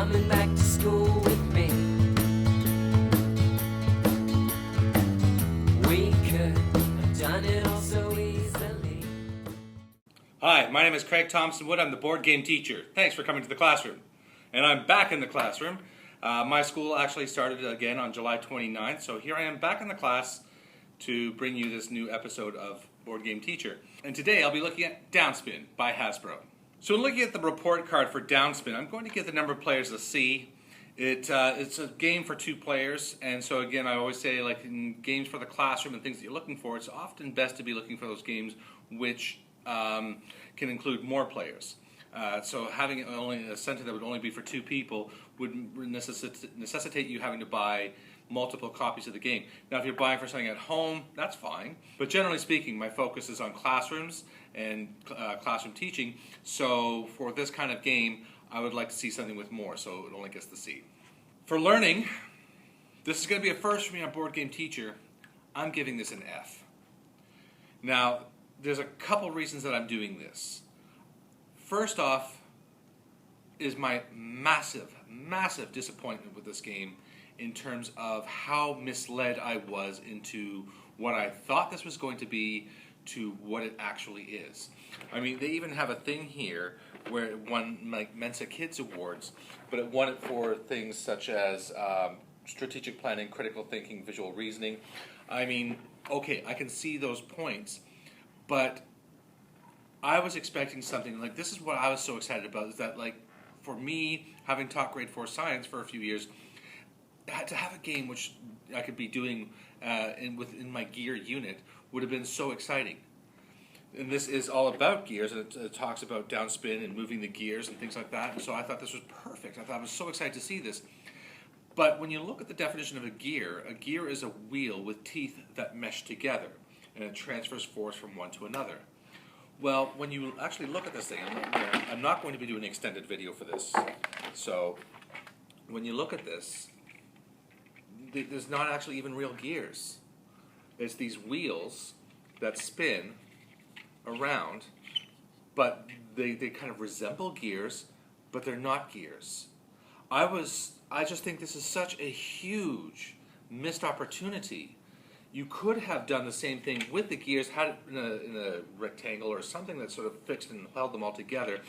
coming back to school with me. We could have done it all so easily. Hi, my name is Craig Thompson Wood. I'm the board game teacher. Thanks for coming to the classroom. And I'm back in the classroom. My school actually started again on July 29th, so here I am back in the class to bring you this new episode of Board Game Teacher. And today I'll be looking at Downspin by Hasbro. So in looking at the report card for Downspin, I'm going to give the number of players a C. It's a game for 2 players, and so again, I always say, like in games for the classroom and things that you're looking for, it's often best to be looking for those games which can include more players. So having only a center that would only be for 2 people would necessitate you having to buy multiple copies of the game. Now if you're buying for something at home, that's fine, but generally speaking my focus is on classrooms and classroom teaching, so for this kind of game I would like to see something with more, so it only gets the C. For learning, this is going to be a first for me on Board Game Teacher. I'm giving this an F. Now there's a couple reasons that I'm doing this. First off is my massive disappointment with this game in terms of how misled I was into what I thought this was going to be to what it actually is. I mean, they even have a thing here where it won like Mensa Kids Awards, but it won it for things such as strategic planning, critical thinking, visual reasoning. I mean, okay, I can see those points, but I was expecting something like, this is what I was so excited about, is that, like, for me, having taught grade 4 science for a few years, to have a game which I could be doing within my gear unit would have been so exciting. And this is all about gears, and it talks about downspin and moving the gears and things like that, and so I thought this was perfect. I was so excited to see this. But when you look at the definition of a gear is a wheel with teeth that mesh together, and it transfers force from one to another. Well, when you actually look at this thing, I'm not going to be doing an extended video for this, so when you look at this, there's not actually even real gears. It's these wheels that spin around, but they kind of resemble gears, but they're not gears. I just think this is such a huge missed opportunity. You could have done the same thing with the gears, had it in a rectangle or something that sort of fixed and held them all together.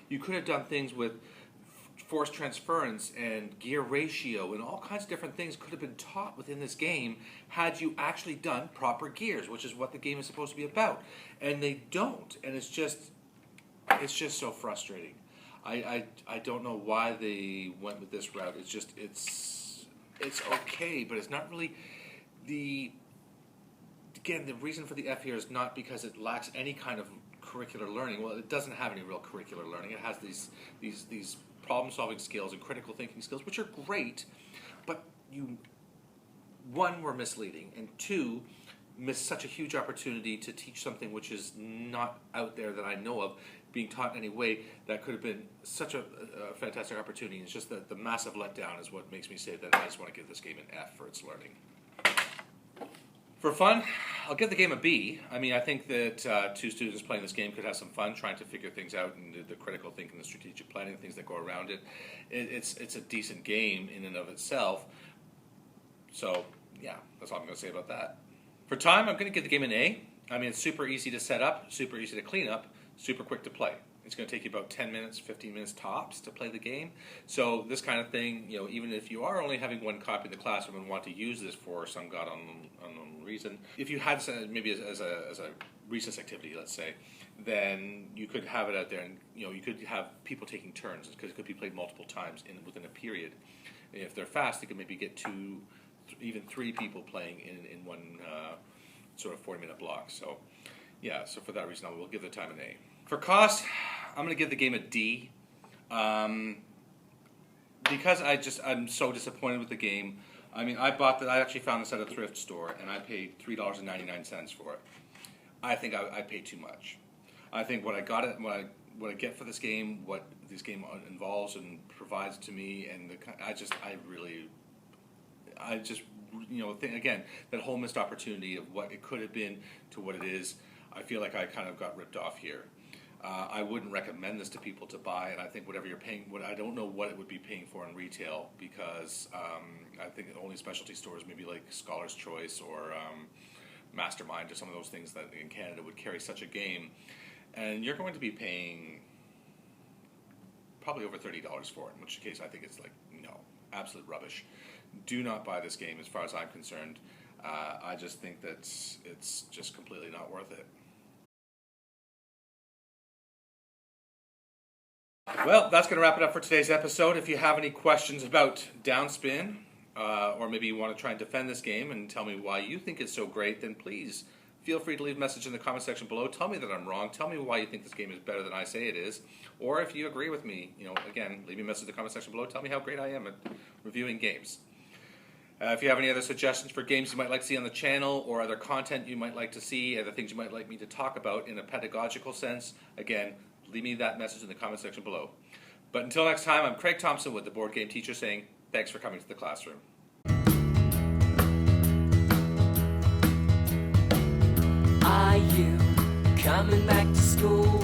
You could have done things with force transference and gear ratio, and all kinds of different things could have been taught within this game had you actually done proper gears, which is what the game is supposed to be about. And they don't, and it's just so frustrating. I don't know why they went with this route. It's okay, but it's not really Again, the reason for the F here is not because it lacks any kind of curricular learning. Well, it doesn't have any real curricular learning. It has these problem-solving skills and critical thinking skills, which are great, but one, were misleading, and 2, missed such a huge opportunity to teach something which is not out there that I know of being taught in any way. That could have been such a fantastic opportunity. It's just that the massive letdown is what makes me say that I just want to give this game an F for its learning. For fun, I'll give the game a B. I mean, I think that 2 students playing this game could have some fun trying to figure things out, and the critical thinking, the strategic planning, things that go around it. It's a decent game in and of itself. So, yeah, that's all I'm going to say about that. For time, I'm going to give the game an A. I mean, it's super easy to set up, super easy to clean up, super quick to play. It's going to take you about 10 minutes, 15 minutes tops to play the game. So this kind of thing, even if you are only having 1 copy in the classroom and want to use this for some unknown reason, if you had maybe as a recess activity, let's say, then you could have it out there, and you could have people taking turns, because it could be played multiple times within a period. And if they're fast, they could maybe get 2, even 3 people playing in one sort of 40-minute block. So yeah, so for that reason, I will give the time an A. For cost, I'm going to give the game a D, because I'm so disappointed with the game. I mean, I actually found this at a thrift store, and I paid $3.99 for it. I think I paid too much. I think what I get for this game, what this game involves and provides to me, and again, that whole missed opportunity of what it could have been to what it is, I feel like I kind of got ripped off here. I wouldn't recommend this to people to buy, and I think whatever you're paying, I don't know what it would be paying for in retail, because I think only specialty stores, maybe like Scholar's Choice or Mastermind or some of those things that in Canada would carry such a game, and you're going to be paying probably over $30 for it, in which case I think it's like, no, absolute rubbish. Do not buy this game as far as I'm concerned. I just think that it's just completely not worth it. Well, that's going to wrap it up for today's episode. If you have any questions about Downspin, or maybe you want to try and defend this game and tell me why you think it's so great, then please feel free to leave a message in the comment section below. Tell me that I'm wrong. Tell me why you think this game is better than I say it is. Or if you agree with me, again, leave me a message in the comment section below. Tell me how great I am at reviewing games. If you have any other suggestions for games you might like to see on the channel, or other content you might like to see, other things you might like me to talk about in a pedagogical sense, again, leave me that message in the comment section below. But until next time, I'm Craig Thompson with the Board Game Teacher saying, thanks for coming to the classroom. Are you coming back to school?